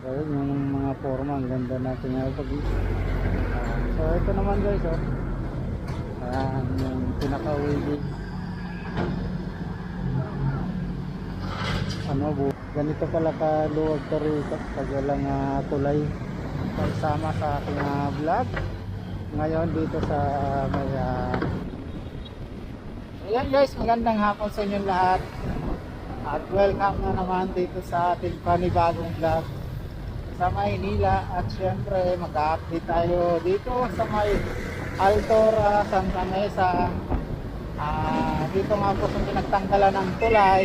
Ayun yung mga forma, ang ganda natin nga pag so ito naman guys, oh. Ayan yung pinaka-wavy. Ganito pala kaluwag ka rito pag walang tulay. Pagsama sa aking vlog ngayon dito sa may ayan guys, magandang hapon sa inyong lahat at welcome na naman dito sa ating panibagong vlog sa Maynila. At syempre mag-update tayo dito sa may Altora, Santa Mesa. Dito nga po sa pinagtanggalan ng tulay,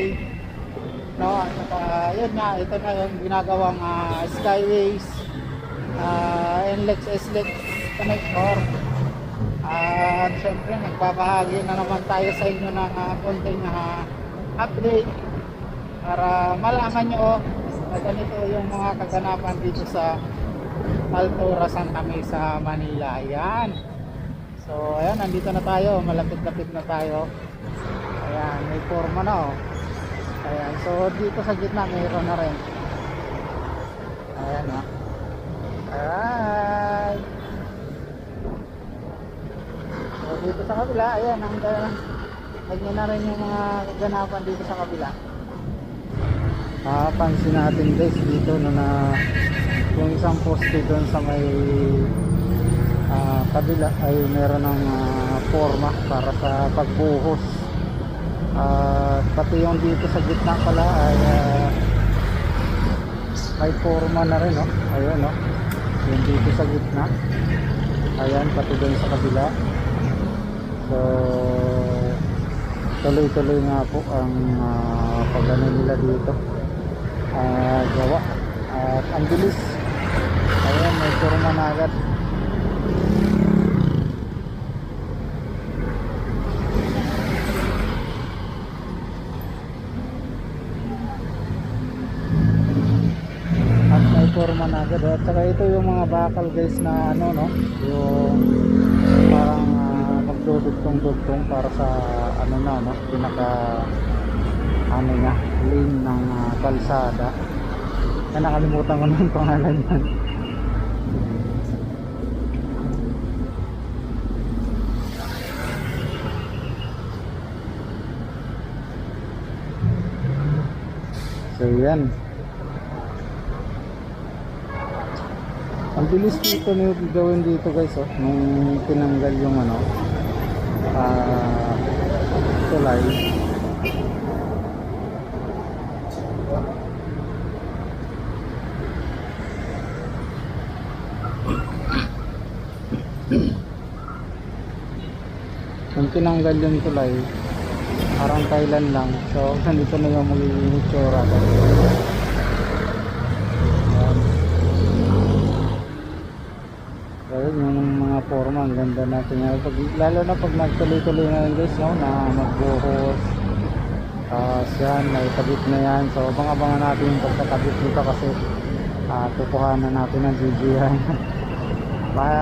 no? At yun nga, ito na yung ginagawang skyways, NLEX SLEX connector. At syempre nagbabahagi na naman tayo sa inyo ng konting update para malaman nyo na ganito yung mga kaganapan dito sa Altora, Santa Mesa, Manila. Ayan, so ayan, nandito na tayo, malapit-lapit na tayo. Ayan, may forma na, oh. Ayan, so dito sa gitna mayroon na rin. Ayan, ha. Ayan, so dito sa kabila, ayan, ganyan na rin yung mga kaganapan dito sa kabila. Pansin natin guys dito na yung isang poste doon sa may kabila ay meron ng forma para sa pagbuhos. Pati yung dito sa gitna pala ay may forma na rin, oh. Ayun, oh. Yung dito sa gitna, ayan, pati doon sa kabila. So tuloy-tuloy nga po ang pagano nila dito, gawa, at ang bilis. Ayan, may forma na agad. At may forma na agad, at saka ito yung mga bakal guys na ano, no, yung parang magdudugtong-dugtong para sa ano na, no, pinaka ano na, lane ng kalsada. Nakalimutan ko na yung pangalan yan. So yan, ang bilis dito na yung gawin dito guys, oh, nung tinanggal yung ano, tulay. Nung tinanggal yung tulay, parang kailan lang. So ganito na yung magiging itsura. Ayun yung mga forma, ang ganda natin. Lalo na pag nagtuloy-tuloy na rin guys, no, na magbuhos. Yan, may kabit na yan. So abang-abangan natin yung pagkakabit dito kasi tukuhanan natin ng GGI.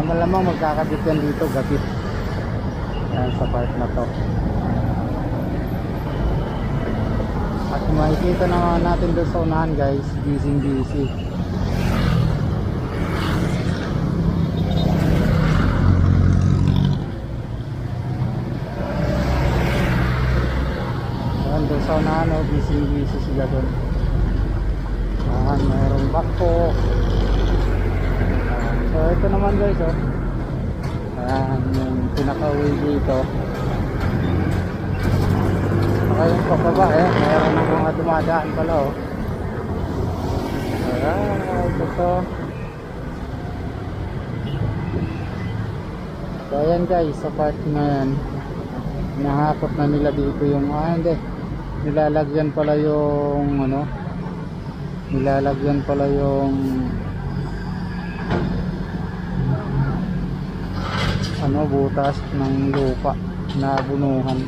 Malamang magkakabit yan dito, gabit. Yan sa part na to. At makikita na natin doon sa unahan guys, busy. Yan doon sa unahan, oh, busy sila doon. Yan, mayroong bakpo. So ito naman guys, oh. Ayan, yung pinaka-way dito. Saka yung pababa, mayroon ng mga dumadaan pala, oh. Ayan, ito. So ayan guys, sa part na yan, nahakot na nila dito yung hindi, nilalagyan pala yung ano, nilalagyan pala yung ano, butas ng lupa na bunuhan.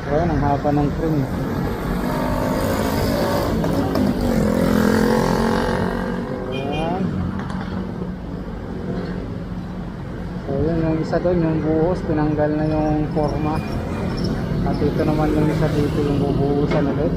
Ayan, ang haba ng trim. Ayan. So yun, yung isa doon, yung buhos, tinanggal na yung forma. At ito naman yung isa dito, yung bubuhusan ulit.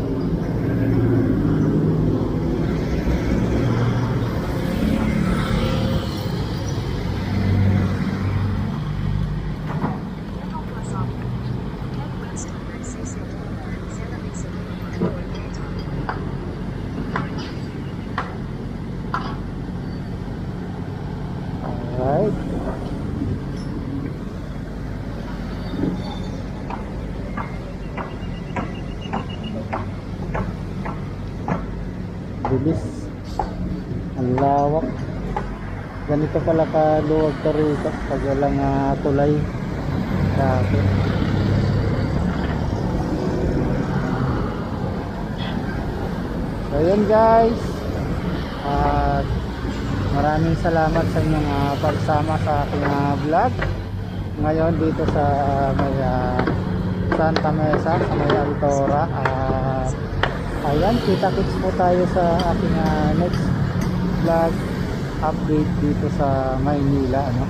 Alright. Bilis. Ang lawak. Ganito pala kaluwag ka rito pag walang tulay. Dati. So yun guys. At maraming salamat sa inyong pagsama sa aking vlog ngayon dito sa may Santa Mesa sa may Altora. Ayan, kita-kits po tayo sa aking next vlog update dito sa Maynila, ano?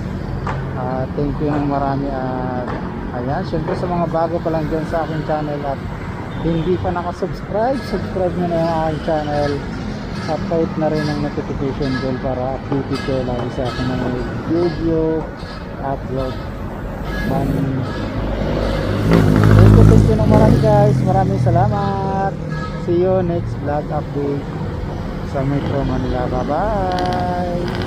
Thank you ng marami. Ayan, syempre sa mga bago pa lang dyan sa aking channel at hindi pa nakasubscribe, subscribe nyo na yung aking channel at kahit na rin ang notification bell para updated kayo lagi sa aking mga video upload. Thank you ng marami guys, maraming salamat. See you next vlog update sa Metro Manila. Bye bye.